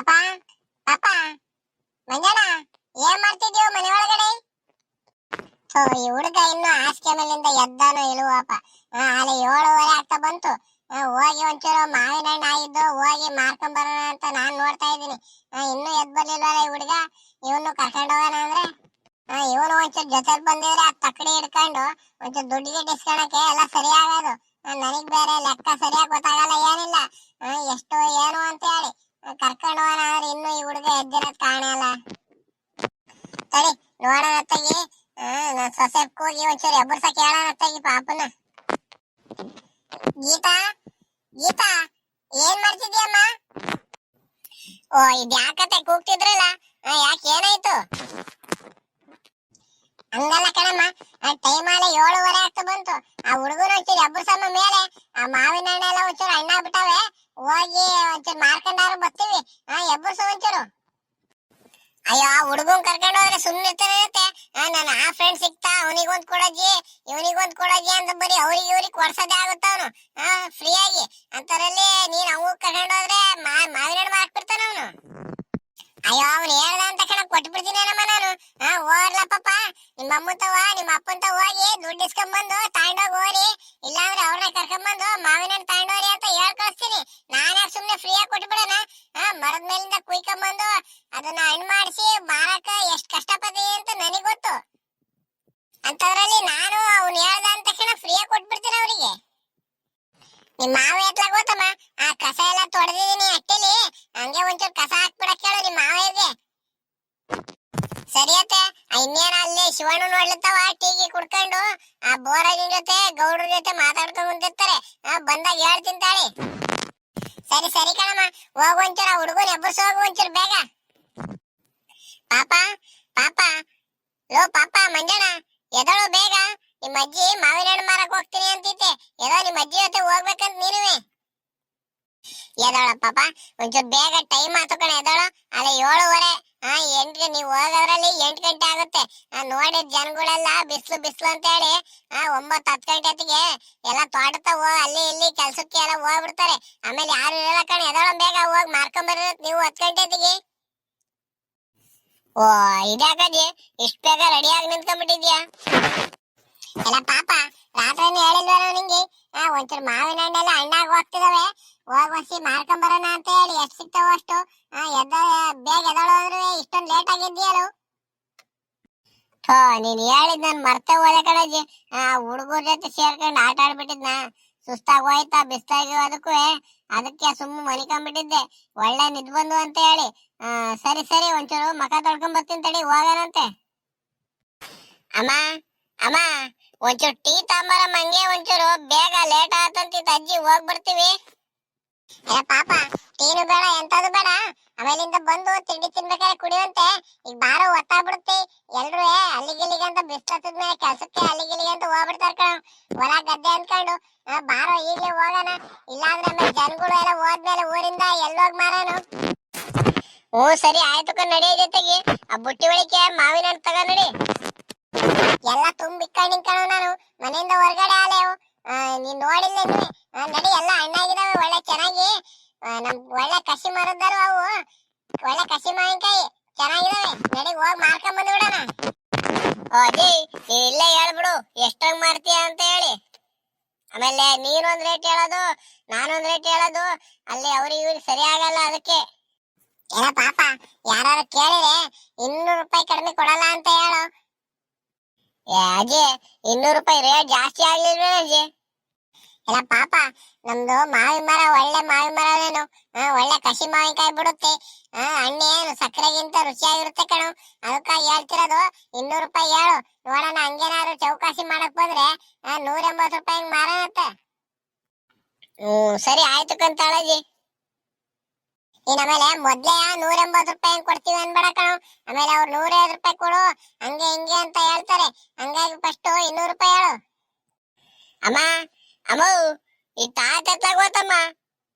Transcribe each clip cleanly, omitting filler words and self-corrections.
ಪಾಪ ಪಾಪ ಮಂಜಣ್ಣ, ಏನ್ ಮಾಡ್ತಿದ್ಯೋ ಮನೆ ಒಳಗಡೆ? ಈ ಹುಡುಗ ಇನ್ನು ಹಾಸಿಗೆ ಮೇಲಿಂದ ಎದ್ದಾನೋ ಇಲ್ವಪ್ಪ. ಅಲ್ಲಿ 7:30 ಆಗ್ತಾ ಬಂತು. ಹೋಗಿ ಒಂಚೂರು ಮಾವಿನ ಹಣ್ಣು ಆಗಿದ್ದು ಹೋಗಿ ಮಾರ್ಕೊಂಡ್ ಬರೋಣ ಅಂತ ನಾನ್ ನೋಡ್ತಾ ಇದ್ದೀನಿ. ಇನ್ನೂ ಎದ್ ಬರ್ಲಿಲ್ವಲ್ಲ ಈ ಹುಡುಗ. ಇವನು ಕರ್ಕೊಂಡು ಹೋಗೋಣ ಅಂದ್ರೆ ಇವನು ಒಂಚೂರು ಜೊತೆಲಿ ಬಂದಿದ್ರೆ ಆ ತಕ್ಕಡಿ ಹಿಡ್ಕೊಂಡು ಒಂಚೂರು ದುಡ್ಡಿಗೆ ಡಿಸ್ಕೊಳಕ್ಕೆ ಎಲ್ಲ ಸರಿ ಆಗೋದು. ನನಗ್ ಬೇರೆ ಲೆಕ್ಕ ಸರಿಯಾಗಿ ಗೊತ್ತಾಗಲ್ಲ, ಏನಿಲ್ಲ. ಎಷ್ಟು ಏನು ಅಂತ ಹೇಳಿ ಕರ್ಕೊಂಡು ಹೋಗೋಣ ಅಂದ್ರೆ ಇನ್ನು ಈ ಹುಡುಗ ಎದ್ದಿರೋದ್ ಕಾಣಲ್ಲ. ಸರಿ ನೋಡೋಣ ಅತ್ತಾಗಿ. ನಾನ್ ಸೊಸೆ ಕೂಗಿ ಒಂಚೂರು ಎಬ್ಬರ್ಸಕ್ ಹೇಳೋಣ ಅತ್ತಾಗಿ ಪಾಪನ. ಗೀತಾ, ಗೀತಾ, ಏನ್ ಮಾಡ್ತಿದ್ಯಮ್ಮ? ಓ, ಇದ್ಯಾಕತ್ತೆ ಕೂಗ್ತಿದ್ರಲ್ಲ? ಯಾಕೆ, ಏನಾಯ್ತು? ಹಂಗಲ್ಲ ಕಣಮ್ಮ, ಟೈಮ್ ಅಲ್ಲಿ 7:30 ಆಗ್ತಾ ಬಂತು. ಆ ಹುಡುಗನ ಒಂಚೂರು ಎಬ್ಬರ್ಸಮ್ಮ ಮೇಲೆ. ಆ ಮಾವಿನ ಹಣ್ಣೆಲ್ಲ ಒಂಚೂರು ಹಣ್ಣಾಗ್ಬಿಟ್ಟವೆ. ಹೋಗಿ ಒಂಚೂರು ಮಾರ್ಕೊಂಡಾರು ಬರ್ತೀವಿ. ಎಬ್ಬರ್ಸು ಒಂಚೂರು. ಅಯ್ಯೋ, ಆ ಹುಡುಗನ್ ಕರ್ಕೊಂಡು ಹೋದ್ರೆ ಸುಮ್ಮನಿರ್ತಾನೆ ಇರುತ್ತೆ. ನನ್ನ ಆ ಫ್ರೆಂಡ್ ಸಿಕ್ತಾ, ಅವನಿಗೊಂದ್ ಕೊಡಜ್ಜಿ ಇವನಿಗೊಂದ್ ಕೊಡಜ್ಜಿ ಅಂತ ಬರೀ ಅವ್ರಿಗೆ ಇವ್ರಿಗೆ ಕೊಡ್ಸೋದೇ ಆಗುತ್ತ ಅವನು ಫ್ರೀ ಆಗಿ. ಅಂತರಲ್ಲಿ ನೀನ್ ಅವು ಕರ್ಕೊಂಡು ಹೋದ್ರೆ ಮಾವಿನ ಹಣ್ಣು ಮಾರ್ಕ್ಬಿಡ್ತಾನ ಅವನು. ಅಯ್ಯೋ, ಅವ್ನು ಹೇಳ್ದ ಅಂತ ಕಣ ಕೊಟ್ಬಿಡ್ತೀನೇನಮ್ಮ ನಾನು. ಹೋಗ್ಲ ಪಾಪ, ನಿಮ್ಮ ಅಮ್ಮಂತವ ನಿಮ್ಮ ಅಪ್ಪಂತ ಹೋಗಿ ದುಡ್ಡು ಇಸ್ಕೊಂಡ್ಬಂದು ತಗೊಂಡೋಗಿ ಹೋರಿ. ಇಲ್ಲಾಂದ್ರೆ ಅವ್ರನ್ನ ಕರ್ಕೊಂಡ್ಬಂದು ಮಾವಿನ ಹಣ್ಣು ತಗೊಂಡೋರಿ ಅಂತ ಹೇಳ್ ಕಳಿಸ್ತೀನಿ. ನಾನೇ ಸುಮ್ನೆ ಫ್ರೀಯಾಗಿ ಕೊಟ್ಬಿಡೋಣ. ಮರದ ಮೇಲಿಂದ ಕುಯ್ಕೊಂಡ್ಬಂದು ಅದನ್ನ ಹಣ್ಣು ಮಾಡಿಸಿ ಮಾರಕ ಎಷ್ಟ್ ಕಷ್ಟಪಡ್ತೀನಿ ಅಂತ ನನಗ್ ಗೊತ್ತು. ಅಂತದ್ರಲ್ಲಿ ನಾನು ಅವ್ನು ಹೇಳ್ದ ಅಂತ ತಕ್ಷಣ ಫ್ರೀಯಾಗಿ ಕೊಟ್ಬಿಡ್ತೀನಿ ಅವ್ರಿಗೆ. ನಿಮ್ ಮಾವ ಎತ್ಲ ಗೊತ್ತಮ್ಮ, ಆ ಕಸ ಎಲ್ಲ ತೊಳೆದಿದ್ದೀನಿ ಅಟ್ಟೆಲಿ. ಹಂಗೆ ಒಂಚೂರು ಕಸ ಹಾಕ್ಬಿಡಕ್ ಹೇಳು ನಿಮ್ ಮಾವಯ್ಯಗೆ. ಸರಿಯತ್ತೆ. ಇನ್ನೇನ ಅಲ್ಲಿ ಶಿವಣ್ಣ ನೋಡ್ಲತ್ತವ ಟೀಗಿ ಕುಡ್ಕೊಂಡು ಆ ಬೋರಗಿನ ಜೊತೆ ಗೌಡ್ರ ಜೊತೆ ಮಾತಾಡ್ಕೊಂಡ್ ಕುಂತಿರ್ತಾರೆ. ಬಂದಾಗ ಹೇಳ್ತೀನಿ ತಾಳಿ. ಸರಿ ಸರಿ ಕಣಮ್ಮ, ಹೋಗು ಒಂಚೂರು. ಆ ಹುಡುಗನ ಎಬ್ಬರ್ಸು, ಹೋಗು ಒಂಚೂರು ಬೇಗ. ಪಾಪ ಪಾಪ, ಲೋ ಪಾಪ ಮಂಜಣ್ಣ, ಎದಳು ಬೇಗ. ನಿಮ್ಮ ಅಜ್ಜಿ ಮಾವಿನ ಹಣ್ಣು ಮಾರಕ್ ಹೋಗ್ತೀನಿ ಅಂತಿದ್ದೆ. ಎದೋ ನಿಮ್ಮ ಅಜ್ಜಿ ಜೊತೆ ಹೋಗ್ಬೇಕಂತ ನೀನುವೆ. ಎದಳ ಪಾಪ, ಒಂಚೂರು ಬೇಗ, ಟೈಮ್ ಆತು ಕಣ, ಎದಳು. ಅಲ್ಲ 7:30. 8 ನೀವು ಹೋಗೋದ್ರಲ್ಲಿ 8 ಗಂಟೆ ಆಗುತ್ತೆ. ನೋಡಿದ ಜನಗಳೆಲ್ಲ ಬಿಸ್ಲು ಬಿಸ್ಲು ಅಂತ ಹೇಳಿ 9-10 ಗಂಟೆ ಹೊತ್ತಿಗೆ ಎಲ್ಲ ತೋಟದ ಅಲ್ಲಿ ಇಲ್ಲಿ ಕೆಲ್ಸಕ್ಕೆ ಎಲ್ಲ ಹೋಗ್ಬಿಡ್ತಾರೆ. ಆಮೇಲೆ ಯಾರು ಇರಲ್ಲ ಕಣ. ಎದಳ ಬೇಗ, ಹೋಗಿ ಮಾರ್ಕೊಂಬರ ನೀವು 10 ಗಂಟೆ ಹೊತ್ತಿಗೆ. ಓ, ಇದ್ಯಾಕಜ್ಜಿ ಇಷ್ಟ ಬೇಗ ರೆಡಿಯಾಗಿ ನಿಂತ್ಕೊಂಡ್ಬಿಟ್ಟಿದ್ಯಾ? ಎಲ್ಲ ಪಾಪ, ರಾತ್ರಿನೇ ಹೇಳಿಲ್ವ ನಿಂಗೆ? ಒಂಚೂರು ಮಾವಿನ ಹಣ್ಣೆಲ್ಲ ಹಣ್ಣಾಗಿ ಹೋಗ್ತಿದಾವೆ, ಹೋಗಿ ಮಾರ್ಕೊಂಬರೋಣ ಅಂತ ಹೇಳಿ. ಎಷ್ಟು ಸಿಗ್ತಾವ ಅಷ್ಟು ಬೇಗ ಎದಳೋದ್ರೆ ಇಷ್ಟೊಂದು ಲೇಟ್ ಆಗಿದ್ಯಲ್ಲ. ನೀನ್ ಹೇಳಿದ್ ನನ್ ಮರ್ತೆ ಹೋದೆ ಕಣಜ್ಜಿ. ಹುಡುಗರ ಜೊತೆ ಸೇರ್ಕೊಂಡು ಆಟ ಆಡ್ಬಿಟ್ಟಿದ್ನ. ಸುಸ್ತಾಗಿ ಹೋಯ್ತಾ ಬಿಸ್ಲಾಗಿ, ಅದಕ್ಕೆ ಸುಮ್ಮನೆ ಮನಿಕೊಂಡ್ಬಿಟ್ಟಿದ್ದೆ. ಒಳ್ಳೆ ನಿದ್ ಬಂದು ಅಂತ ಹೇಳಿ. ಸರಿ ಸರಿ, ಒಂಚೂರು ಮಕ ತೊಳ್ಕೊಂಡ್ ಬರ್ತೀನಿ ತಡಿ, ಹೋಗೋಣಂತೆ. ಅಮ್ಮ ಅಮ್ಮ, ಒಂಚೂರು ಟೀ ತಾಂಬಾರ ಮಂಗೆ. ಒಂಚೂರು ಬೇಗ, ಲೇಟ್ ಆತಂತಿತ್ತು ಅಜ್ಜಿ, ಹೋಗ್ಬಿಡ್ತೀವಿ. ಪಾಪ, ಟೀನು ಬೇಡ ಎಂತದು ಬೇಡ. ಆಮೇಲಿಂದ ಬಂದು ತಿಂಡಿ ತಿನ್ಬೇಕಾದ್ರೆ ಕುಡಿಯುವಂತೆ. ಈಗ ಬಾರೋ, ಒತ್ತಾಗ್ಬಿಡುತ್ತೆ. ಎಲ್ರು ಅಲ್ಲಿಗಿಲ್ಲಿಗೆ ಅಂತ ಬಿಸ್ಲತ್ತದ್ಮೇಲೆ ಕೆಲ್ಸಕ್ಕೆ ಅಲ್ಲಿಗಿಲ್ಲಿಗೆ ಅಂತ ಹೋಗ್ಬಿಡ್ತಾರ ಕಣ, ಹೊಲ ಗದ್ದೆ ಅಂದ್ಕೊಂಡು. ಬಾರೋ, ಈಗ್ಲೇ ಹೋಗೋಣ. ಇಲ್ಲಾಂದ್ರೆ ಆಮೇಲೆ ಜನಗಳು ಎಲ್ಲ ಹೋದ್ಮೇಲೆ ಊರಿಂದ ಎಲ್ಲೋಗಿ ಮಾರೋನು. ಸರಿ ಆಯ್ತು ಕಣ್, ನಡಿಯ ಜೊತೆಗೆ. ಆ ಬುಟ್ಟಿ ಒಳಕ್ಕೆ ಮಾವಿನ ಹಣ್ಣು ತಗ ನಡಿ. ಎಲ್ಲ ತುಂಬಿಕ್ಕೊಂಡಿನ್ ಕಣ ನಾನು ಮನೆಯಿಂದ ಹೊರಗಡೆ ಆಲೇವು. ನೀನ್ ನೋಡಿಲ್ಲ ನಡಿ, ಎಲ್ಲ ಹಣ್ಣಾಗಿದಾವೆ ಒಳ್ಳೆ ಚೆನ್ನಾಗಿ. ನಮ್ ಒಳ್ಳೆ ಕಸಿ ಮರದಾರು ಅವು, ಒಳ್ಳೆ ಕಸಿ ಮಾವಿನಕಾಯಿ ಚೆನ್ನಾಗಿದಾವೆ. ನಡಿ, ಹೋಗಿ ಮಾರ್ಕೊಂಡ್ ಬಂದು ಬಿಡೋಣ. ಅಜ್ಜಿ, ಇಲ್ಲೇ ಹೇಳ್ಬಿಡು ಎಷ್ಟಂಗ್ ಮಾಡ್ತೀಯ ಅಂತ ಹೇಳಿ. ಆಮೇಲೆ ನೀನೊಂದ್ ರೇಟ್ ಹೇಳೋದು, ನಾನೊಂದ್ ರೇಟ್ ಹೇಳೋದು, ಅಲ್ಲಿ ಅವ್ರಿಗೆ ಇವ್ರಿಗೆ ಸರಿ ಆಗಲ್ಲ. ಅದಕ್ಕೆ ಏನ ಪಾಪ, ಯಾರು ಕೇಳಿದ್ರೆ 200 ರೂಪಾಯಿ ಕಡಿಮೆ ಕೊಡಲ್ಲ ಅಂತ ಹೇಳು. ಅಜ್ಜಿ, 200 ರೂಪಾಯಿ ರೇಟ್ ಜಾಸ್ತಿ ಆಗ್ಲಿಲ್ವೇ ಅಜ್ಜಿ? ಇಲ್ಲ ಪಾಪ, ನಮ್ದು ಮಾವಿನ ಮರ ಒಳ್ಳೆ ಮಾವಿನ ಮರವೇನು, ಒಳ್ಳೆ ಕಸಿ ಮಾವಿನಕಾಯಿ ಬಿಡುತ್ತೆ. ಹಣ್ಣೇನು ಸಕ್ಕರೆಗಿಂತ ರುಚಿಯಾಗಿರುತ್ತೆ ಕಣು. ಅದಕ್ಕಾಗಿ ಹೇಳ್ತಿರೋದು. 200 ರೂಪಾಯಿ ಹೇಳು ನೋಡೋಣ. ಹಂಗೇನಾದ್ರು ಚೌಕಾಸಿ ಮಾಡಕ್ ಬಂದ್ರೆ 180 ರೂಪಾಯಿ ಮಾರೋಣತ್ತೆ. ಸರಿ ಆಯ್ತು ಕಂತಾಳಜ್ಜಿ. ಆಮೇಲೆ ಮೊದ್ಲೇ 180 ರೂಪಾಯಿ ಕೊಡ್ತೀವಿ ಅನ್ಬೇಡ ಕಣು. ಆಮೇಲೆ ಅವ್ರು 150 ರೂಪಾಯಿ ಕೊಡು ಹಂಗೆ ಹಿಂಗೆ ಅಂತ ಹೇಳ್ತಾರೆ. ಹಂಗಾಗಿ ಫಸ್ಟ್ 200 ರೂಪಾಯಿ ಹೇಳು. ಅಮ್ಮ ಅಮ್ಮ, ಈ ತಾತ ತಗೋತಮ್ಮ.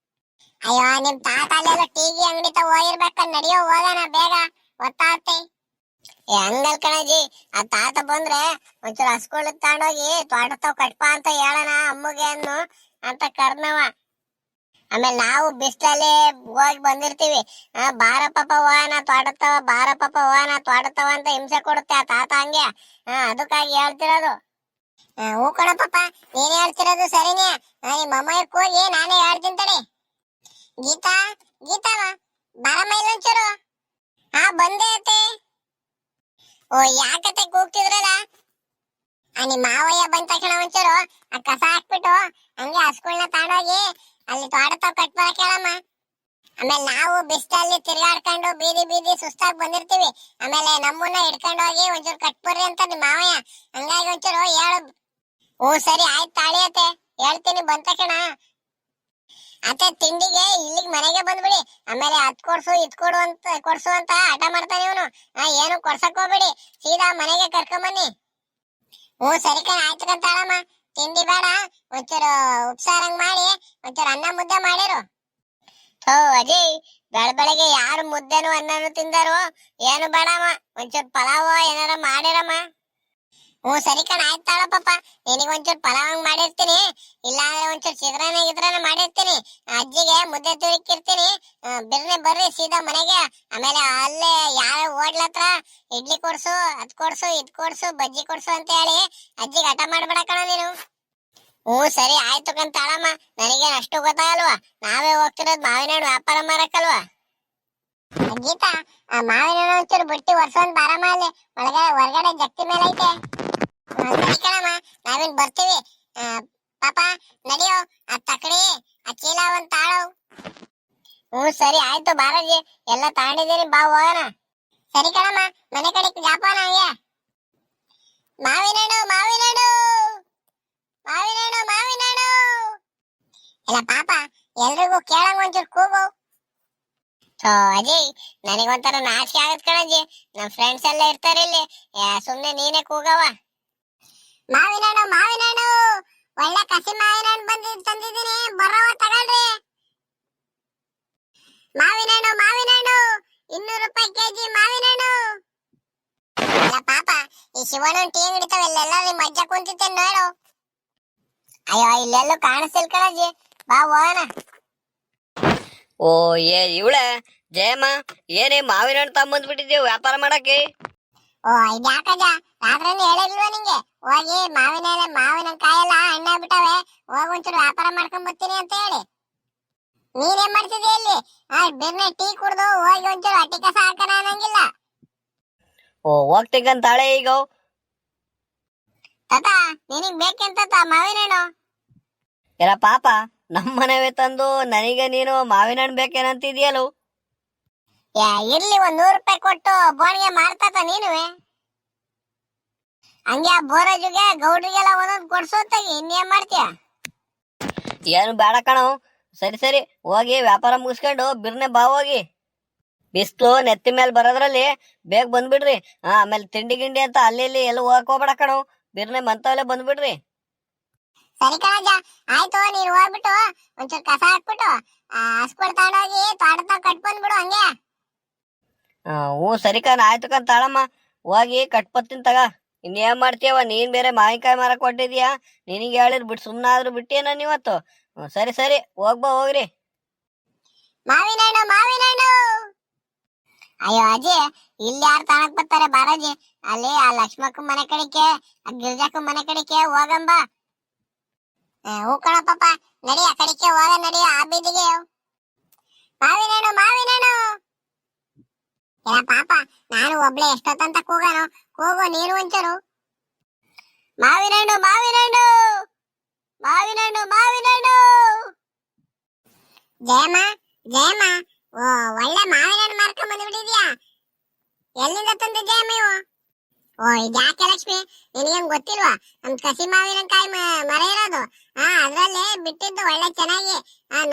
ಅಯ್ಯೋ, ನಿಮ್ ತಾತ ಅಲ್ಲೆಲ್ಲ ಟಿವಿ ಅಂಗಡಿ ತ ಹೋಗಿರ್ಬೇಕ. ನಡಿಯೋ, ಹೋಗೋಣ ಬೇಗ, ಗೊತ್ತಾಗ್ತಿ. ಹಂಗಲ್ ಕಣಜ್ಜಿ, ಆ ತಾತ ಬಂದ್ರೆ ಒಂಚೂರು ಹಸ್ಕೊಳ್ಳ ತಗೊಂಡೋಗಿ ತೋಟ ತಾವ್ ಕಟ್ಪ ಅಂತ ಹೇಳೋಣ ಅಮ್ಮಗೆ ಅನ್ನು ಅಂತ ಕರ್ನವ. ಆಮೇಲೆ ನಾವು ಬಿಸ್ಲಲ್ಲಿ ಹೋಗಿ ಬಂದಿರ್ತೀವಿ. ಬಾರ ಪಾಪ ಹೋಗೋಣ ತೋಟತ್ತವ, ಬಾರ ಪಾಪ ಹೋಗೋಣ ತೋಟತ್ತವ ಅಂತ ಹಿಂಸೆ ಕೊಡುತ್ತೆ ಆ ತಾತ ಹಂಗೆ. ಅದಕ್ಕಾಗಿ ಹೇಳ್ತಿರೋದು. ಹೂ ಕಣ ಪಾಪ, ನೀನ್ ಹೇಳ್ತಿರೋದು ಸರಿನೇ. ನಿಮ್ಮ ಅಮ್ಮಯ್ಯಕ್ ಹೋಗಿ ನಾನೇ ಹೇಳ್ತೀನಿ ತಡಿ. ಗೀತಾ, ಗೀತಾವ ಬಾರಮ್ಮ ಇಲ್ಲೊಂಚೂರು. ಬಂದೆ ಅತ್ತೆ. ಓ ಯಾಕತ್ತೆ ಕೂಗ್ತಿದ್ರಲ್ಲ? ನಿಮ್ಮ ಮಾವಯ್ಯ ಬಂದ ತಕ್ಷಣ ಒಂಚೂರು ಆ ಕಸ ಹಾಕ್ಬಿಟ್ಟು ಹಂಗೆ ಹಸ್ಗಳನ್ನ ತಗೊಂಡೋಗಿ ಅಲ್ಲಿ ತೋಟ ಕಟ್ ಬರಕ್ ಹೇಳಮ್ಮ. ಆಮೇಲೆ ನಾವು ಬಿಸ್ಲಲ್ಲಿ ತಿರ್ಗಾಡ್ಕೊಂಡು ಬೀದಿ ಬೀದಿ ಸುಸ್ತಾಗಿ ಬಂದಿರ್ತೀವಿ. ಆಮೇಲೆ ನಮ್ಮನ್ನ ಹಿಡ್ಕೊಂಡು ಹೋಗಿ ಒಂಚೂರು ಕಟ್ಬರ್ರಿ ಅಂತ ನಿಮ್ಮ ಮಾವಯ್ಯ. ಹಂಗಾಗಿ ಒಂಚೂರು ಹೇಳು. ಹ್ಞೂ ಸರಿ ಆಯ್ತು ತಾಳಿ ಅತ್ತೆ, ಹೇಳ್ತೀನಿ ಬಂದ ತಕ್ಷಣ. ಅತ್ತೆ ತಿಂಡಿಗೆ ಇಲ್ಲಿಗೆ ಮನೆಗೆ ಬಂದ್ಬಿಡಿ. ಆಮೇಲೆ ಅದ್ ಕೊಡ್ಸು ಇದ್ ಕೊಡು ಅಂತ ಕೊಡ್ಸು ಅಂತ ಹಠ ಮಾಡ್ತಾನೆ ಇವನು. ಏನು ಕೊಡ್ಸಕ್ ಹೋಗ್ಬೇಡಿ, ಸೀದಾ ಮನೆಗೆ ಕರ್ಕೊಂಬನ್ನಿ. ಹ್ಞೂ ಸರಿ ಕಣ, ಆಯ್ತು ಕಂತಾಳಮ್ಮ. ತಿಂಡಿ ಬೇಡ, ಒಂಚೂರು ಉಪ್ಸಾರಂಗ್ ಮಾಡಿ ಒಂಚೂರು ಅನ್ನ ಮುದ್ದೆ ಮಾಡಿರು. ಅಜಯ್, ಬೆಳಗ್ಗೆ ಯಾರು ಮುದ್ದೆನು ಅನ್ನನು ತಿಂದಾರು? ಏನು ಬೇಡಮ್ಮ, ಒಂಚೂರು ಪಲಾವ್ ಏನಾರ ಮಾಡಿರಮ್ಮ. ಹ್ಞೂ ಸರಿ ಕಣ, ಆಯ್ತು ತಾಳ ಪಾಪ. ನಿನಗೆ ಒಂಚೂರು ಪಲಾವ್ ಮಾಡಿರ್ತೀನಿ, ಇಲ್ಲ ಅಂದ್ರೆ ಒಂಚೂರು ಚಿತ್ರಾನ್ನ ಮಾಡಿರ್ತೀನಿ. ಅಜ್ಜಿಗೆ ಮುದ್ದೆ ತುರುಕಿರ್ತೀನಿ. ಬಿರ್ನೆ ಬರ್ರಿ ಸೀದಾ ಮನೆಗೆ. ಆಮೇಲೆ ಅಲ್ಲೇ ಯಾವ ಹೋಟ್ಲ ಹತ್ರ ಇಡ್ಲಿ ಕೊಡ್ಸು, ಅದ್ ಕೊಡ್ಸು ಇದ್ ಕೊಡ್ಸು ಬಜ್ಜಿ ಕೊಡ್ಸು ಅಂತ ಹೇಳಿ ಅಜ್ಜಿಗೆ ಹಠ ಮಾಡ್ಬೇಡ ಕಣ ನೀನು. ಹ್ಞೂ ಸರಿ ಆಯ್ತು ಕಂತಾಳಮ್ಮ. ನನಗೇನು ಅಷ್ಟು ಗೊತ್ತಾಗಲ್ವಾ, ನಾವೇ ಹೋಗ್ತಿರೋದು ಮಾವಿನ ಹಣ್ಣು ವ್ಯಾಪಾರ ಮಾಡಕ್ಕಲ್ವಾ. ಗೀತಾ, ಮಾವಿನ ಹಣ್ಣು ಒಂಚೂರು ಬುಟ್ಟಿ ವರ್ಷ ಬಾರಮ್ಮ. ಅಲ್ಲಿ ಹೊರಗಡೆ ಜಗ್ತಿ ಮೇಲೆ ಐತೆ. ಸರಿ ಕಣಮ್ಮ, ನಾವೇನ್ ಬರ್ತೀವಿ. ಪಾಪ ನಡಿಯೋ, ಆ ತಕಡಿ ಆ ಚೀಲ ಒಂದ್ ತಾಳು. ಹ್ಞೂ ಸರಿ ಆಯ್ತು ಬಾರಜಿ, ಎಲ್ಲ ತಗೊಂಡಿದ್ದೀನಿ, ಬಾ ಹೋಗೋಣ. ಸರಿ ಕಣಮ್ಮ, ಮನೆ ಕಡೆ ಜಾಪಾನ ಹಂಗೆ. ಮಾವಿನ ಹಣ್ಣು ಮಾವಿನ ಹಣ್ಣು ಮಾವಿನ ಹಣ್ಣು ಮಾವಿನ ಹಣ್ಣು. ಎಲ್ಲ ಪಾಪ ಎಲ್ರಿಗೂ ಕೇಳಂಗ ಒಂಚೂರು ಕೂಗು. ಅಜಯ್, ನನಗೊಂಥರ ನಾಚಿಕೆ ಆಗತ್ ಕಣಜ್ಜಿ. ನಮ್ ಫ್ರೆಂಡ್ಸ್ ಎಲ್ಲ ಇರ್ತಾರೆ ಇಲ್ಲಿ, ಸುಮ್ನೆ ನೀನೇ ಕೂಗವ. ಮಾವಿನ ಹಣ್ಣು ಮಾವಿನ ಹಣ್ಣು, ಒಳ್ಳೆ ಕಸಿ ಮಾವಿನ ಹಣ್ಣು ತಂದಿದ್ದೀನಿ, ಬರೋವ ತಗೊಳ್ರಿ. ಮಾವಿನ ಹಣ್ಣು ಮಾವಿನ ಹಣ್ಣು, 200 ರೂಪಾಯಿ ಕೆಜಿ ಮಾವಿನ ಹಣ್ಣು. ಅಲ್ಲ ಪಾಪ, ಈ ಶಿವಣ್ಣ ಟೀ ಅಂಗಡಿ ಇಲ್ಲೆಲ್ಲ ನಿಮ್ಮ ಅಜ್ಜ ಕುಂತಿದ್ದೆ ನೋಡು. ಅಯ್ಯೋ, ಇಲ್ಲೆಲ್ಲೂ ಕಾಣಿಸ್ತಿಲ್ ಕಣಜ್ಜಿ, ಬಾ ಹೋಗೋಣ. ಓ ಇವಳೆ ಜಯಮ್ಮ, ಏನೇ ಮಾವಿನ ಹಣ್ಣು ತಗೊಂಬಂದ್ಬಿಟ್ಟಿದ್ದೀವಿ ವ್ಯಾಪಾರ ಮಾಡಕ್ಕೆ? ಓ ಇದ್ಯಾಕಜ್ಜ, ರಾತ್ರಿ ಹೇಳಿಲ್ವಾ ನಿಂಗೆ? ಹೋಗಿ ಮಾವಿನ ಕಾಯೆಲ್ಲ ಹಣ್ಣಾಗ್ಬಿಟ್ಟವೆ, ಹೋಗಿ ಒಂಚೂರು ವ್ಯಾಪಾರ ಮಾಡ್ಕೊಂಡ್ ಬರ್ತೀನಿ ಅಂತ ಹೇಳಿ. ನೀನೇನ್ ಮಾಡ್ತಿದ್ದೆ ಇಲ್ಲಿ? ಬಿರ್ನೆ ಟೀ ಕುಡ್ದು ಹೋಗಿ ಒಂಚೂರು ಅಟ್ಟಿ ಕಸ ಹಾಕೋಣ ಅನ್ನಂಗಿಲ್ಲ. ಓ ಹೋಗ್ತಿಗಂತಾಳೆ ಈಗ. ತಾತ, ನಿನಗ್ ಬೇಕೆಂತ ಮಾವಿನ ಹಣ್ಣು? ಎಲ್ಲ ಪಾಪ, ನಮ್ಮನೆವೇ ತಂದು ನನಗೆ ನೀನು ಮಾವಿನ ಹಣ್ಣು ಬೇಕೇನಂತಿದ್ಯಲ್ಲ? ಇರ್ಲಿ, 100 ರೂಪಾಯಿ ಕೊಟ್ಟು ಬೋಣಿಗೆ ಮಾರ್ತಾತ ನೀನುವೆ. ಹಂಗೆ ಆ ಬೋರಾಜುಗೆ ಗೌಡ್ರಿಗೆಲ್ಲ ಒಂದೊಂದು ಕೊಡ್ಸೋತ್ತಾಗಿ ಇನ್ನೇನ್ ಮಾಡ್ತೀಯ? ಏನು ಬೇಡ ಕಣೋ. ಸರಿ ಸರಿ, ಹೋಗಿ ವ್ಯಾಪಾರ ಮುಗಿಸ್ಕೊಂಡು ಬಿರ್ನೆ ಬಾ ಹೋಗಿ. ಬಿಸ್ಲು ನೆತ್ತಿ ಮೇಲೆ ಬರೋದ್ರಲ್ಲಿ ಬೇಗ ಬಂದ್ಬಿಡ್ರಿ. ಆಮೇಲೆ ತಿಂಡಿ ಗಿಂಡಿ ಅಂತ ಅಲ್ಲಿ ಇಲ್ಲಿ ಎಲ್ಲ ಹೋಗಕ್ ಹೋಗ್ಬೇಡ ಕಣೋ, ಬಿರ್ನೆ ಮಂತವಲ್ಲೇ ಬಂದ್ಬಿಡ್ರಿ. ಸರಿ ಕಣಜ್ಜ, ಆಯ್ತು. ನೀನ್ ಹೋಗ್ಬಿಟ್ಟು ಒಂಚೂರು ಕಸ ಹಾಕ್ಬಿಟ್ಟು ಹಸ್ಕೊಳ್ ತಗೊಂಡೋಗಿ ತೋಟದಾಗ ಕಟ್ ಬಂದ್ಬಿಡು ಹಂಗೆ. ಹ್ಞೂ ಸರಿ ಕಣ, ಆಯ್ತು ಕಣ್ ತಾಳಮ್ಮ, ಹೋಗಿ ಕಟ್ಪತ್ತೀನಿ ತಗ. ಇನ್ನೇನ್ ಮಾಡ್ತೀಯವ, ನೀನ್ ಬೇರೆ ಮಾವಿನಕಾಯಿ ಮಾರಕ್ ಕೊಟ್ಟಿದ್ಯಾ, ನಿನಗೆ ಹೇಳಿರ್ ಬಿಟ್ಟು ಸುಮ್ಮನಾದ್ರೂ ಬಿಟ್ಟೇನ ನೀವತ್ತು. ಸರಿ ಸರಿ, ಹೋಗ್ಬಾ ಹೋಗ್ರಿ. ಮಾವಿನ ಹಣ್ಣು ಮಾವಿನ ಹಣ್ಣು. ಅಯ್ಯೋ ಅಜ್ಜಿ, ಇಲ್ಲಿ ಯಾರು ತನಕ್ ಬರ್ತಾರೆ ಬಾರಾಜಿ. ಅಲ್ಲಿ ಆ ಲಕ್ಷ್ಮಕ್ಕ ಮನೆ ಕಡೆಗೆ, ಆ ಗಿರ್ಜಾಕ ಮನೆ ಕಡೆಗೆ ಹೋಗಂಬ. ಹೂ ಕಣ ಪಾಪ, ನಡಿ ಆ ಕಡೆಗೆ ಹೋಗ, ನಡಿ ಆ ಬೀದಿಗೆ. ಮಾವಿನ ಹಣ್ಣು ಮಾವಿನ ಹಣ್ಣು. ಏನ ಪಾಪ, ನಾನು ಒಬ್ಳೆ ಎಷ್ಟೊತ್ತಂತ ಕೂಗನು? ಕೂಗು ನೀನು ಒಂಚೂರು. ಮಾವಿನ ಹಣ್ಣು ಮಾವಿನ ಹಣ್ಣು ಮಾವಿನ ಹಣ್ಣು ಮಾವಿನ ಹಣ್ಣು. ಜಯಮ್ಮ ಜಯಮ್ಮ, ಒಳ್ಳೆ ಮಾವಿನ ಹಣ್ಣು ಮಾರ್ಕೊಂಡ್ ಬಂದ್ಬಿಟ್ಟಿದ್ಯಾ. ಎಲ್ಲಿಂದ ತಂದೆ ಜಯಮ್ಮ ಇವು? ಇದ್ಯಾಕೆ ಲಕ್ಷ್ಮಿ, ನಿನಗೇನ್ ಗೊತ್ತಿಲ್ವಾ? ನಮ್ ಕಸಿ ಮಾವಿನಕಾಯಿ ಮರ ಇರೋದು, ಅದ್ರಲ್ಲೇ ಬಿಟ್ಟಿದ್ದು ಒಳ್ಳೆ ಚೆನ್ನಾಗಿ.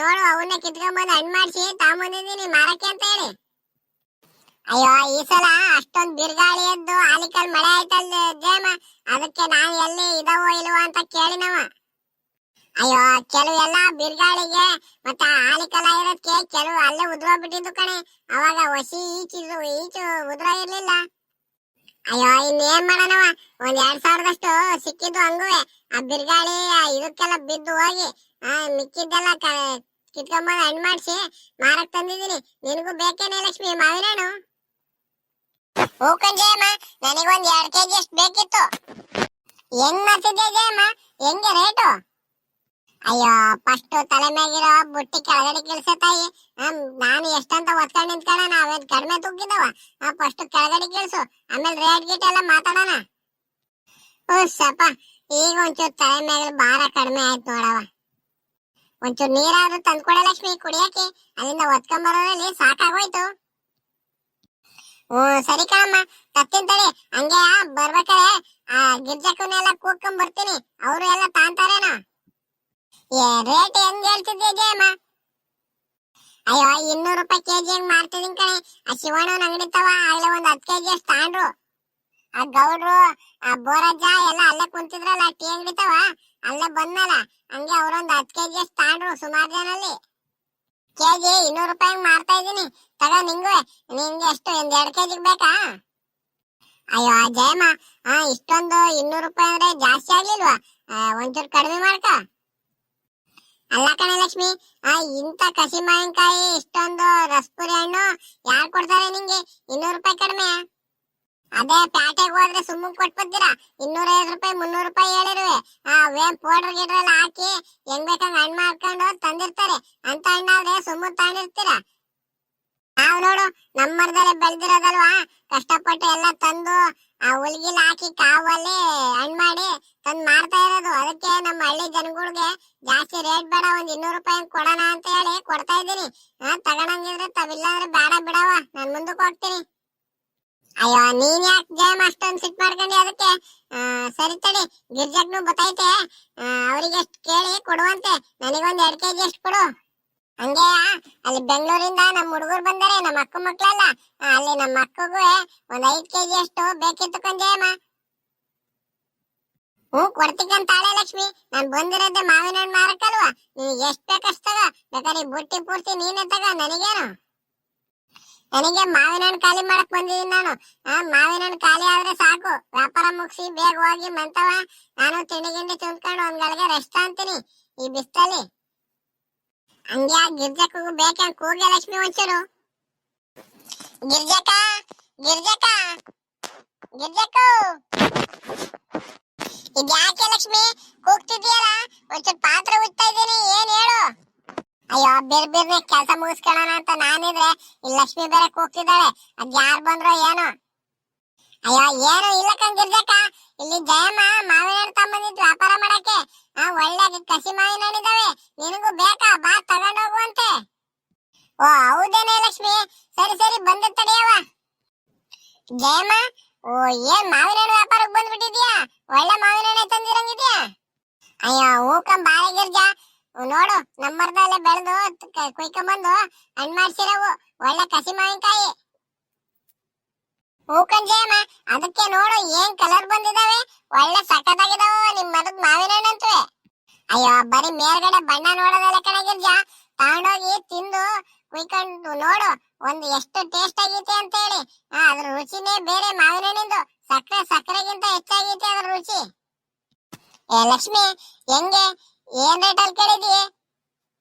ನೋಡು, ಅವನ್ನ ಕಿತ್ಕೊಂಡ್ಬಂದು ಹಣ್ಣು ಮಾಡಿಸಿ ತಗೊಂಬಂದಿದ್ದೀನಿ ಮಾರಕ್ಕೆ ಅಂತ ಹೇಳಿ. ಅಯ್ಯೋ, ಈ ಸಲ ಅಷ್ಟೊಂದ್ ಬಿರ್ಗಾಳಿ ಎದ್ದು ಆಲಿಕಲ್ ಮಳೆ ಆಯ್ತಲ್ ಜಯಮ್ಮ, ಅದಕ್ಕೆ ನಾನು ಎಲ್ಲಿ ಇದಾವೋ ಇಲ್ವೋ ಅಂತ ಕೇಳಿನವ. ಅಯ್ಯೋ, ಕೆಲವು ಎಲ್ಲ ಬಿರ್ಗಾಳಿಗೆ ಮತ್ತೆ ಆಲಿಕಲ್ ಇರೋದಕ್ಕೆ ಕೆಲವು ಅಲ್ಲೇ ಉದ್ರೋಗ್ಬಿಟ್ಟಿದ್ದು ಕಣೆ. ಅವಾಗ ಹೊಸಿ ಈಚು ಉದ್ರ ಇರ್ಲಿಲ್ಲ. ಅಯ್ಯೋ, ಇನ್ನೇನ್ ಮಾಡೋಣವ, 2,000ದಷ್ಟು ಸಿಕ್ಕಿದ್ದು ಹಂಗುವೆ. ಆ ಬಿರ್ಗಾಳಿ ಇದಕ್ಕೆಲ್ಲ ಬಿದ್ದು ಹೋಗಿ ಮಿಕ್ಕಿದ್ದೆಲ್ಲ ಕಿತ್ಕೊಂಬಂದ್ ಹಣ್ಣು ಮಾಡಿಸಿ ಮಾರಕ್ ತಂದಿದ್ದೀನಿ. ನಿನಗೂ ಬೇಕೇನೆ ಲಕ್ಷ್ಮಿ ಮಾವಿನ ಹಣ್ಣು? ಹೂ ಜಯಮ್ಮ, ನನಗೊಂದ್ 2 kg ಅಷ್ಟು ಬೇಕಿತ್ತು. ಹೆಂಗ್ ಮಾಡ್ತಿದ್ದೆ ಜಯಮ್ಮ? ಹೆಂಗೆ ರೇಟು? ಅಯ್ಯೋ, ಫಸ್ಟ್ ತಲೆ ಮ್ಯಾಗಿರೋ ಬುಟ್ಟಿ ಕೆಳಗಡೆ ಕಿಳ್ಸೆ ತಾಯಿ. ನಾನು ಎಷ್ಟಂತ ಒತ್ಕೊಂಡ್ ನಿಂತ್ಕೊಂಡ, ನಾವೇನ್ ಕಡಿಮೆ ತೂಗಿದವ? ಫಸ್ಟ್ ಕೆಳಗಡೆ ಕಿಳ್ಸು, ಆಮೇಲೆ ರೇಟ್ ಗೀಟ್ ಎಲ್ಲ ಮಾತಾಡೋಣ. ಸಪ, ಈಗ ಒಂಚೂರು ತಲೆ ಮ್ಯಾಗ ಭಾರ ಕಡಿಮೆ ಆಯ್ತು ನೋಡವ. ಒಂಚೂರು ನೀರಾದ್ರೂ ತಂದ್ಕೊಡ ಲಕ್ಷ್ಮಿ ಕುಡಿಯಕ್ಕೆ, ಅಲ್ಲಿಂದ ಒತ್ಕೊಂಡ್ ಬರೋದ್ರಲ್ಲಿ ಸಾಕಾಗೋಯ್ತು. ಸರಿ ಕಣಮ್ಮ, ತತ್ತೀನಿ ತಡಿ. ಹಂಗೆ ಬರ್ಬೇಕಾರೆ ಗಿರ್ಜಕ್ಕನೆಲ್ಲ ಕೂಗ್ಕೊಂಡ್ ಬರ್ತೀನಿ, ಅವರು ಎಲ್ಲ ತಾಂತಾರೇನೋ. ರೇಟ್ ಹೆಂಗ್ ಹೇಳ್ತಿದ್ದೆ ಜಯಮ್ಮ? ಅಯ್ಯೋ, 200 ರೂಪಾಯಿ ಕೆಜಿ ಹೆಂಗ್ ಮಾರ್ತಿದೀನಿ ಕಣೆ. ಆ ಶಿವಣ್ಣನ ಅಂಗಡಿ ತವ ಆಗ್ಲೇ ಒಂದ್ 10 kg ಅಷ್ಟು ತಾಂಡ್ರು. ಆ ಗೌಡ್ರು, ಆ ಬೋರಜ್ಜ ಎಲ್ಲ ಅಲ್ಲೇ ಕುಂತಿದ್ರಲ್ಲ ಟೀ ಅಂಗಡಿ ತವ, ಅಲ್ಲೇ ಬಂದ್ನಲ್ಲ, ಹಂಗೆ ಅವ್ರೊಂದ್ 10 kg ಅಷ್ಟು ತಾಂಡ್ರು. ಸುಮಾರು ಜನಲ್ಲಿ ಕೆಜಿ 200 ರೂಪಾಯಿ ಮಾರ್ತಾ ಇದೀನಿ. ತಗ ನಿಂಗೆ ಎಷ್ಟು, 2 kg ಬೇಕಾ? ಅಯ್ಯೋ ಜಯಮ್ಮ, ಇಷ್ಟೊಂದು 200 ರೂಪಾಯಿ ಅಂದ್ರೆ ಜಾಸ್ತಿ ಆಗ್ಲಿಲ್ವಾ? ಒಂಚೂರು ಕಡಿಮೆ ಮಾಡ್ಕ. ಅಲ್ಲ ಕಣೆ ಲಕ್ಷ್ಮಿ, ಇಂತ ಕಸಿ ಮಾವಿನಕಾಯಿ ಇಷ್ಟೊಂದು ರಸಪುರಿ ಹಣ್ಣು ಯಾರು ಕೊಡ್ತಾರೆ ನಿಂಗೆ? 200 ರೂಪಾಯಿ ಕಡಿಮೆ? ಅದೇ ಪ್ಯಾಟೆಗೆ ಹೋದ್ರೆ ಸುಮ್ಮನೆ ಕೊಟ್ಬಿಡ್ತೀರಾ. 250 ರೂಪಾಯಿ 300 ರೂಪಾಯಿ ಹೇಳಿರುವೆ. ಅವೇನ್ ಪೌಡರ್ ಗಿಡ್ರ್ ಎಲ್ಲ ಹಾಕಿ ಹೆಂಗ್ ಬೇಕಂಗ್ ಹಣ್ಣು ಮಾಡ್ಕೊಂಡು ತಂದಿರ್ತಾರೆ. ಅಂತ ಹಣ್ಣಾದ್ರೆ ಸುಮ್ಮನೆ ತಗೊಂಡಿರ್ತೀರಾ? ನಾವ್ ನೋಡು, ನಮ್ಮ ಮರದಲ್ಲೇ ಬೆಳೆದಿರೋದಲ್ವಾ, ಕಷ್ಟಪಟ್ಟು ಎಲ್ಲ ತಂದು ಆ ಹುಲ್ಗಿಲ್ ಹಾಕಿ ಕಾವಲ್ಲಿ ಹಣ್ಣು ಮಾಡಿ ತಂದು ಮಾರ್ತಾ ಇರೋದು. ಅದಕ್ಕೆ ನಮ್ಮ ಹಳ್ಳಿ ಜನಗಳಿಗೆ ಜಾಸ್ತಿ ರೇಟ್ ಬೇಡ, ಒಂದ್ 200 ರೂಪಾಯಿ ಕೊಡೋಣ ಅಂತ ಹೇಳಿ ಕೊಡ್ತಾ ಇದ್ದೀನಿ. ತಗೊಳಂಗಿದ್ರೆ ತವಿಲ್ಲ ಅಂದ್ರೆ ಬೇಡ ಬಿಡವ, ನಾನ್ ಮುಂದಕ್ಕೆ ಹೋಗ್ತೀನಿ. ಅಯ್ಯೋ, ನೀನ್ ಯಾಕೆ ಜಯಮ್ಮ ಅಷ್ಟೊಂದು ಸಿಟ್ ಮಾಡ್ಕೊಂಡಿ ಅದಕ್ಕೆ? ಸರಿ ತಡಿ, ಗಿರ್ಜಕ್ನು ಬತ್ತೈತೆ, ಅವ್ರಿಗೆ ಎಷ್ಟು ಕೇಳಿ ಕೊಡುವಂತೆ. ನನಗೊಂದ್ 2 kg ಅಷ್ಟು ಕೊಡು. ಹಂಗೆ ಅಲ್ಲಿ ಬೆಂಗಳೂರಿಂದ ನಮ್ಮ ಹುಡುಗರು ಬಂದರೆ, ನಮ್ಮ ಅಕ್ಕ ಮಕ್ಳೆಲ್ಲ, ಅಲ್ಲಿ ನಮ್ಮ ಅಕ್ಕಗೂ ಒಂದ್ 5 kg ಅಷ್ಟು ಬೇಕಿತ್ತು ಕಂಜಯಮ್ಮ. ಕೊಡ್ತಿಕಂತಾಳೆ ಲಕ್ಷ್ಮಿ. ನಾನ್ ಬಂದಿರೋದೇ ಮಾವಿನ ಹಣ್ಣು ಮಾರಕ್ಕಲ್ವಾ, ನಿನಗೆ ಎಷ್ಟ್ ಬೇಕಷ್ಟು ತಗ. ಬೇಕಾದ್ರೆ ಬುಟ್ಟಿ ಪೂರ್ತಿ ನೀನೇ ತಗ, ನನಗೇನು? ನನಗೆ ಮಾವಿನ ಹಣ್ಣು ಖಾಲಿ ಮಾಡಕ್ ಬಂದಿದ್ದೀನಿ ನಾನು. ಮಾವಿನ ಹಣ್ಣು ಖಾಲಿ ಆದ್ರೆ ಸಾಕು, ವ್ಯಾಪಾರ ಮುಗಿಸಿ ಬೇಗ ಹೋಗಿ ಮಂತವ ನಾನು ತಿಂಡಿ ಗಿಂಡಿ ತುಂಬ್ಕೊಂಡು ಒಂದ್ ಗಳಿಗೆ ರೆಸ್ಟ್ ಅಂತೀನಿ ಈ ಬಿಸ್ತಲ್ಲಿ. ಹಂಗೆ ಗಿರ್ಜಕ್ಕೂ ಬೇಕಂಗ್ ಕೂಗೆ ಲಕ್ಷ್ಮಿ ಒಂಚೂರು. ಗಿರ್ಜಕ್ಕ, ಗಿರ್ಜಕ್ಕ, ಗಿರ್ಜಕ್ಕು, ಇದ್ಯಾಕೆ ಲಕ್ಷ್ಮಿ ಕೂಗ್ತಿದ್ಯಲ್ಲ? ಒಂಚೂರು ಪಾತ್ರೆ ಉಜ್ತಾ ಇದ್ದೀನಿ, ಏನ್ ಹೇಳು? ಅಯ್ಯೋ, ಬಿರ್ಬಿರ್ನೆ ಕೆಲಸ ಮುಗಿಸ್ಕೊಳ್ಳೋಣ ಅಂತ ನಾನಿದ್ರೆ ಇಲ್ಲಿ ಲಕ್ಷ್ಮಿ ಬೇರೆ ಕೂಗ್ತಿದ್ದಾಳೆ. ಅದ್ ಯಾರು ಬಂದ್ರೋ ಏನೋ. ಅಯ್ಯೋ, ಏನು ಇಲ್ಲ ಕಂಗಿರ್ಜಕ್ಕ, ಇಲ್ಲಿ ಜಯಮ್ಮ ಮಾವಿನ ಹಣ್ಣು ತಗೊಂಬಂದಿದ್ ವ್ಯಾಪಾರ ಮಾಡಕ್ಕೆ. ಒಳ್ಳೆ ಕಸಿ ಮಾವಿನ ಹಣ್ಣಿದಾವೆ, ನಿನಗೂ ಬೇಕಾ? ಬಾ ತಗೊಂಡೋಗುವಂತೆ. ಓ ಹೌದೇನೆ ಲಕ್ಷ್ಮಿ, ಸರಿ ಸರಿ ಬಂದ ತಡೆಯವ. ಜಯಮ್ಮ, ಓ ಏನ್ ಮಾವಿನ ಹಣ್ಣು ವ್ಯಾಪಾರಕ್ಕೆ ಬಂದ್ಬಿಟ್ಟಿದ್ಯಾ? ಒಳ್ಳೆ ಮಾವಿನ ಹಣ್ಣೆ ತಂದಿರಂಗಿದ್ಯಾ? ಅಯ್ಯೋ ಹೂಕಂ ಬಾಳೆ ಗಿರ್ಜ, ನೋಡು ನಮ್ಮ ಮರದಲ್ಲೇ ಬೆಳೆದು ಕುಯ್ಕೊಂಬಂದು ಹಣ್ಣು ಮಾಡ್ಸಿರವು ಒಳ್ಳೆ ಕಸಿ ಮಾವಿನಕಾಯಿ. ಹೂಕಂ ಜಯಮ್ಮ, ಅದಕ್ಕೆ ನೋಡು ಏನ್ ಕಲರ್ ಬಂದಿದಾವೆ, ಒಳ್ಳೆ ಸಖತ್ತಾಗಿದಾವ ನಿಮ್ ಮರದ ಮಾವಿನ ಹಣ್ಣಂತವೆ. ಅಯ್ಯೋ, ಬರೀ ಮೇಲ್ಗಡೆ ಬಣ್ಣ ನೋಡೋದಲ್ಲ ಕಣೆ ಗಿರ್ಜ, ತಗೊಂಡೋಗಿ ತಿಂದು ಕುಯ್ಕೊಂಡು ನೋಡು ಒಂದು ಎಷ್ಟು ಟೇಸ್ಟ್ ಆಗೈತೆ ಅಂತ ಹೇಳಿ. ಅದ್ರ ರುಚಿನೇ ಬೇರೆ ಮಾವಿನ ಹಣ್ಣಿಂದು. ಸಕ್ಕರೆಗಿಂತ ಹೆಚ್ಚಾಗೈತೆ ಅದ್ರ ರುಚಿ. ಲಕ್ಷ್ಮಿ, ಹೆಂಗೆ, ಏನ್ ರೇಟ್ ಅಲ್ಲಿ ಕೇಳಿದಿ?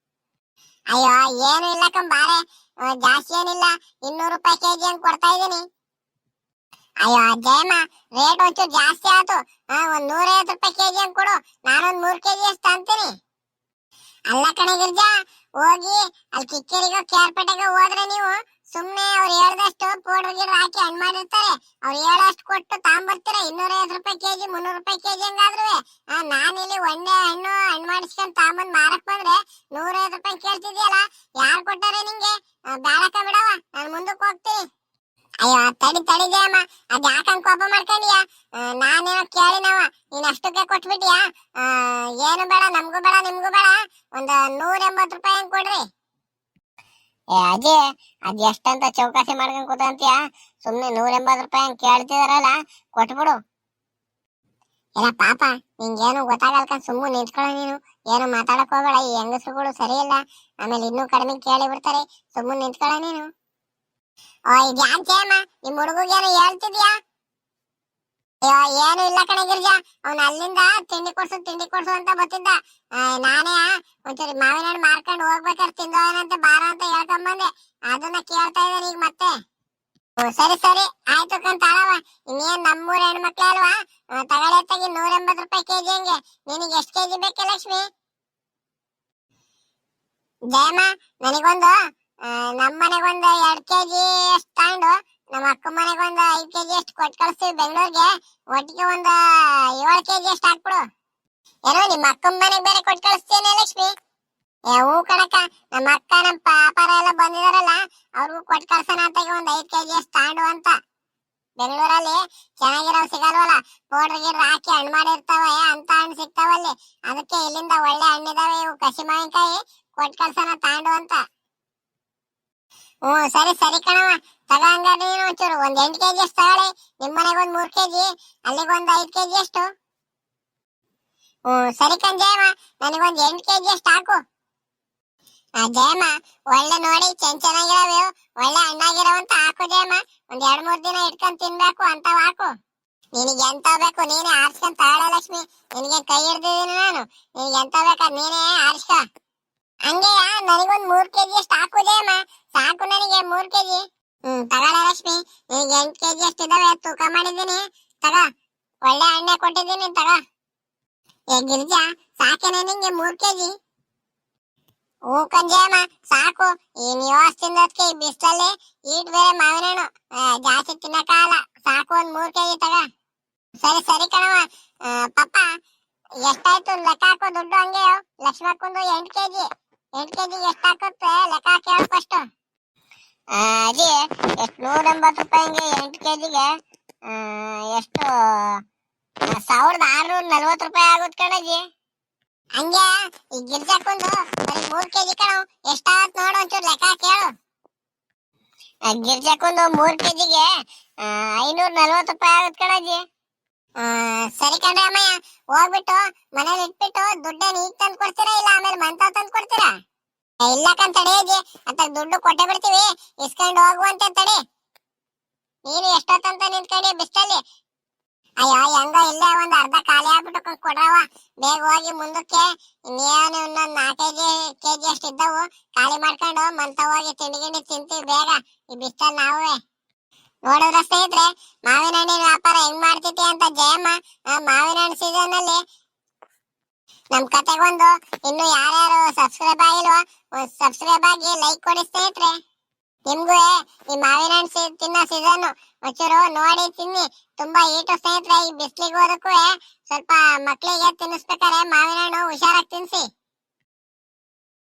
ಅಯ್ಯೋ ಏನು ಇಲ್ಲ ಕಂಬಾರೆ, ಜಾಸ್ತಿ ಏನಿಲ್ಲ, 200 ರೂಪಾಯಿ ಕೆಜಿ ಹಂಗ್ ಕೊಡ್ತಾ ಇದೀನಿ. ಅಯ್ಯೋ ಜಯಮ್ಮ, ರೇಟ್ ಒಂಚೂರು ಜಾಸ್ತಿ ಆಯ್ತು. ಒಂದ್ 150 ರೂಪಾಯಿ ಕೆಜಿ ಹಂಗ್ ಕೊಡು, ನಾನೊಂದ್ 3 kg ಅಷ್ಟು ಅಂತೀನಿ. ಅಲ್ಲ ಕಣೆ ಗಿರ್ಜಾ, ಹೋಗಿ ಅಲ್ಲಿ ಕಿಕ್ಕೇರಿಗೋ ಕೇರ್ಪೇಟೆಗೋ ಹೋದ್ರೆ ನೀವು ಸುಮ್ನೆ ಅವ್ರು ಹೇಳ್ದಷ್ಟು ಪೌಡರ್ ಗಿಡರ್ ಹಾಕಿ ಹಣ್ಣು ಮಾಡಿರ್ತಾರೆ. ಅವ್ರು ಹೇಳೋಷ್ಟು ಕೊಟ್ಟು ತಗೊಂಬರ್ತೀರ. 250 ರೂಪಾಯಿ ಕೆಜಿ 300 ರೂಪಾಯಿ ಕೆಜಿ ಹಂಗಾದ್ರು ನಾನಿಲ್ಲಿ ಒಂದೇ ಹಣ್ಣು ಮಾಡಿಸ್ಕೊಂಡ್ ತಗೊಂಬಂದ್ ಮಾರಕ್ ಬಂದ್ರೆ 150 ರೂಪಾಯಿ ಕೇಳ್ತಿದ್ಯಲ್ಲ, ಯಾರು ಕೊಟ್ಟಾರೆ ನಿಂಗೆ? ಬ್ಯಾಡಕ ಬಿಡವ, ನಾನು ಮುಂದಕ್ಕೆ ಹೋಗ್ತೀನಿ. ಅಯ್ಯೋ ತಡಿ ತಡಿ ಜಯಮ್ಮ, ಅದ್ ಯಾಕಂಗ್ ಕೋಪ ಮಾಡ್ಕೊಂಡಿಯಾ? ನಾನೇನೋ ಕೇಳಿನವ, ನೀನ್ ಅಷ್ಟಕ್ಕೆ ಕೊಟ್ಬಿಟ್ಟಿಯಾ? ಏನು ಬೇಡ, ನಮ್ಗೂ ಬೇಡ ನಿಮ್ಗೂ ಬೇಡ, ಒಂದ್ 180 ರೂಪಾಯಿ ಹಂಗ್ ಕೊಡ್ರಿ. ಅಜಯ್, ಅದ್ ಎಷ್ಟಂತ ಚೌಕಾಸಿ ಮಾಡ್ಕೊಂಡ್ ಕೂತಂತೀಯ? ಸುಮ್ನೆ 180 ರೂಪಾಯಿ ಹಂಗ್ ಕೇಳ್ತಿದಾರಲ್ಲ, ಕೊಟ್ಬಿಡು. ಇಲ್ಲ ಪಾಪ, ನಿಂಗೇನು ಗೊತ್ತಾಗಲ್ಕಂಡ್ ಸುಮ್ಮನೆ ನಿಂತ್ಕೊಳ್ಳೋ ನೀನು. ಏನು ಮಾತಾಡಕ್ ಹೋಗ್ಬೇಡ, ಈ ಹೆಂಗಸ್ರುಗಳು ಸರಿ ಇಲ್ಲ, ಆಮೇಲೆ ಇನ್ನೂ ಕಡಿಮೆ ಕೇಳಿ ಬಿಡ್ತಾರೆ. ಸುಮ್ಮನೆ ನಿಂತ್ಕೊಳ್ಳೋ ನೀನು. ಇದ್ಯಾಕ್ ಜಯಮ್ಮ, ನಿಮ್ ಹುಡುಗೇನು ಹೇಳ್ತಿದ್ಯಾ? ಅಯ್ಯೋ ಏನು ಇಲ್ಲ ಕಣೆ ಗಿರ್ಜಾ, ಅವ್ನ ಅಲ್ಲಿಂದ ತಿಂಡಿ ಕೊಡ್ಸು ಅಂತ ಬರ್ತಿದ್ದ. ನಾನೇ ಒಂಚೂರು ಮಾವಿನ ಹಣ್ಣು ಮಾರ್ಕೊಂಡು ಹೋಗ್ಬೇಕಾದ್ರೆ ತಿಂದವನಂತೆ ಬಾರ ಅಂತ ಹೇಳ್ಕೊಂಬಂದೆ. ಅದನ್ನ ಕೇಳ್ತಾ ಇದ್ದಾನೆ ಈಗ ಮತ್ತೆ. ಸರಿ ಸರಿ ಆಯ್ತು ಕಂತಾಳವ. ಇನ್ನೇನ್ ನಮ್ಮೂರ ಹೆಣ್ಮಕ್ಳು ಅಲ್ವಾ, ತಗೊಳ್ಳಿ 180 ರೂಪಾಯಿ ಕೆಜಿ. ಹಂಗೆ ನಿನಗೆ ಎಷ್ಟು ಕೆಜಿ ಬೇಕೆ ಲಕ್ಷ್ಮಿ? ಜಯಮ್ಮ, ನನಗೊಂದು ನಮ್ಮನೆಗೊಂದು 2 ಕೆಜಿ ಅಷ್ಟು ತಗೊಂಡು ನಮ್ಮ ಅಕ್ಕ ಮನೆಗೊಂದು 5 ಕೆಜಿ ಅಷ್ಟು ಕೊಟ್ಟು ಕಳಿಸ್ತೀವಿ ಬೆಂಗಳೂರಿಗೆ. ಒಟ್ಟಿಗೆ ಒಂದು 7 ಕೆಜಿ ಅಷ್ಟು ಹಾಕ್ಬಿಡು. ಏನೋ ನಿಮ್ಮ ಅಕ್ಕನ ಮನೆಗೆ ಬೇರೆ ಕೊಟ್ಟು ಕಳಿಸ್ತೀನಿ ಲಕ್ಷ್ಮಿ? ಹೂ ಕಣಕ್ಕ, ನಮ್ಮ ಅಕ್ಕ ನಮ್ಮ ಪಾಪಾರ ಎಲ್ಲ ಬಂದಿದಾರಲ್ಲ, ಅವ್ರಿಗೂ ಕೊಟ್ಟು ಕಳ್ಸೋಣ ಅಂತ ಒಂದು 5 ಕೆಜಿ ಅಷ್ಟು ತಗೊಂಡು ಅಂತ. ಬೆಂಗಳೂರಲ್ಲಿ ಚೆನ್ನಾಗಿರೋ ಸಿಗಲ್ವಲ್ಲ, ಪೌಡ್ರ್ ಗಿಡ್ರ್ ಹಾಕಿ ಹಣ್ಣು ಮಾಡಿರ್ತಾವ ಅಂತ ಹಣ್ಣು ಸಿಗ್ತಾವಲ್ಲಿ. ಅದಕ್ಕೆ ಇಲ್ಲಿಂದ ಒಳ್ಳೆ ಹಣ್ಣಿದಾವೆ ಇವು ಕಸಿ ಮಾವಿನಕಾಯಿ, ಕೊಟ್ಟು ಕಳ್ಸೋಣ ತಗೊಂಡು ಅಂತ. ಸರಿ ಸರಿ ಕಣವ, ತಗೊಂಡ್ರೆ ನೀನು ಒಂಚೂರು ಒಂದು 8 ಕೆಜಿ ಅಷ್ಟು ತಗೊಳ್ಳಿ. ನಿಮ್ಮ ಮನೆಗೊಂದು 3 ಕೆಜಿ, ಅಲ್ಲಿಗೊಂದು 5 ಕೆಜಿ ಅಷ್ಟು. ಸರಿ ಜಯಮ್ಮ, ನನಗೊಂದು 8 ಕೆಜಿ ಅಷ್ಟು ಹಾಕು. ಜಯಮ್ಮ, ಒಳ್ಳೆ ನೋಡಿ ಚೆನ್ನಾಗಿರವೆ, ಒಳ್ಳೆ ಹಣ್ಣಾಗಿರವಂತ ಹಾಕು ಜಯಮ್ಮ. ಒಂದ್ 2-3 ದಿನ ಇಟ್ಕೊಂಡ್ ತಿನ್ಬೇಕು ಅಂತವ್ ಹಾಕು. ನಿನಗೆ ಎಂತ ಬೇಕು ನೀನೇ ಆರಿಸ್ಕೊಂಡ್ ತಗೊಳ್ಳೆ ಲಕ್ಷ್ಮಿ. ನಿನಗೆ ಕೈ ಹಿಡ್ದಿದ್ದೀನಿ ನಾನು, ನಿನಗೆ ಎಂತ ಬೇಕಾ ನೀನೇ ಆರಿಸ್ಕ. ಹಂಗೆ ನನಗೊಂದು 3 ಕೆಜಿ ಅಷ್ಟು ಹಾಕು ಜಯಮ್ಮ, ಸಾಕು ನನಗೆ 3 ಕೆಜಿ. ತಗೊಳ್ಳೆ ಲಕ್ಷ್ಮಿ, ನಿನಗೆ 8 ಕೆಜಿ ಅಷ್ಟು ಇದಾವೆ, ತೂಕ ಮಾಡಿದ್ದೀನಿ. ತಗ, ಒಳ್ಳೆ ಹಣ್ಣೆ ಕೊಟ್ಟಿದ್ದೀನಿ, ತಗ. ಗಿರಿಜಾ, ಸಾಕೇನೆ ನಿಂಗೆ 3 ಕೆಜಿ? ಕಂಜಯಮ್ಮ ಸಾಕು. ಈ ನಿವಾಸ ತಿನ್ನೋದಕ್ಕೆ ಈ ಬಿಸಿಲಲ್ಲಿ ಈಟ್ ಬೇರೆ ಮಾವಿನ ಹಣ್ಣು ಜಾಸ್ತಿ ತಿನ್ನಕ್ಕಾಗಲ್ಲ. ಸಾಕು, ಒಂದ್ 3 ಕೆಜಿ ತಗ. ಸರಿ ಸರಿ ಕಣವ. ಪಪ್ಪ, ಎಷ್ಟಾಯ್ತು ಲೆಕ್ಕ ಹಾಕೋ ದುಡ್ಡು. ಹಂಗೆ ಲಕ್ಷ್ಮಕ್ಕೊಂದು 8 ಕೆಜಿ. 8 ಕೆಜಿಗೆ ಎಷ್ಟು ಹಾಕುತ್ತೆ ಲೆಕ್ಕ ಹಾಕಿ ಹೇಳು ಫಸ್ಟ್. ಅಜ್ಜಿ, ಎಷ್ಟು 180 ರೂಪಾಯಿ. ಹಂಗೆ 8 ಕೆಜಿಗೆ ಎಷ್ಟು 1640 ರೂಪಾಯಿ ಆಗುತ್ತೆ ಕಣಜ್ಜಿ. ಹಂಗೆ ಈ ಗಿರ್ಜಾಕೊಂದು ಬರೀ 3 ಕೆಜಿ ಕಣ, ಎಷ್ಟಾಗತ್ ನೋಡು ಒಂಚೂರು ಲೆಕ್ಕ ಹಾಕಿ ಹೇಳು. ಗಿರ್ಜಾಕೊಂದು 3 ಕೆಜಿಗೆ 540 ರೂಪಾಯಿ ಆಗುತ್ತೆ ಕಣಜ್ಜಿ. ಸರಿ ಕಣ್ರಿ ಅಮ್ಮಯ್ಯ, ಹೋಗ್ಬಿಟ್ಟು ಮನೇಲಿ ಇಟ್ಬಿಟ್ಟು ದುಡ್ಡೇನು ಈಗ ತಂದು ಕೊಡ್ತೀರಾ ಇಲ್ಲ ಆಮೇಲೆ ಮಂತಾವ್ ತಂದು ಕೊಡ್ತೀರಾ? ಇಲ್ಲ ಕಣ್ ತಡಿ ಅಜ್ಜಿ, ಅತ್ತ ದುಡ್ಡು ಕೊಟ್ಟೆ ಬಿಡ್ತೀವಿ, ಇಸ್ಕೊಂಡು ಹೋಗುವಂತೆ ತಡಿ. ನೀನು ಎಷ್ಟೊತ್ತಂತ ನಿಂತ್ಕೊಂಡಿ ಬಿಸ್ತಲ್ಲಿ. ಅಯ್ಯೋ ಹೆಂಗ ಇಲ್ಲೇ ಒಂದ್ ಅರ್ಧ ಖಾಲಿ ಆಗ್ಬಿಟ್ಟು ಕೊಡ್ರವ. ಬೇಗ ಹೋಗಿ ಮುಂದಕ್ಕೆ ಇನ್ನೇನು ಇನ್ನೊಂದ್ 4 ಕೆಜಿ ಅಷ್ಟು ಇದ್ದವು, ಖಾಲಿ ಮಾಡ್ಕೊಂಡು ಮಂತ ಹೋಗಿ ತಿಂಡಿ ತಿಂತೀವಿ ಬೇಗ ಈ ಬಿಸ್ತಲ್ಲಿ ನಾವೇ. ನೋಡಿದ್ರ ಸ್ನೇಹಿತರೆ, ಮಾವಿನ ಹಣ್ಣಿನ ವ್ಯಾಪಾರ ಹೆಂಗ್ ಮಾಡ್ತೈತಿ ಅಂತ ಜಯಮ್ಮ. ಮಾವಿನ ಹಣ್ಣು ಸೀಸನ್ ಅಲ್ಲಿ ನಮ್ ಕತೆಗೊಂದು ಇನ್ನು ಯಾರ್ಯಾರು ಸಬ್ಸ್ಕ್ರೈಬ್ ಆಗಿಲ್ವೋ ಸಬ್ಸ್ಕ್ರೈಬ್ ಆಗಿ ಲೈಕ್ ಕೊಡಿ ಸ್ನೇಹಿತರೆ. ನಿಮ್ಗೂ ಈ ಮಾವಿನ ಹಣ್ಣು ತಿನ್ನೋ ಸೀಸನ್ ಒಂಚೂರು ನೋಡಿ ತಿನ್ನಿ, ತುಂಬಾ ಈಟು ಸ್ನೇಹಿತರೆ. ಈ ಬಿಸ್ಲಿಗೆ ಹೋದಕ್ಕೂ ಸ್ವಲ್ಪ ಮಕ್ಳಿಗೆ ತಿನ್ನಿಸ್ಬೇಕಾರೆ ಮಾವಿನ ಹಣ್ಣು ಹುಷಾರಾಗಿ ತಿನ್ಸಿ.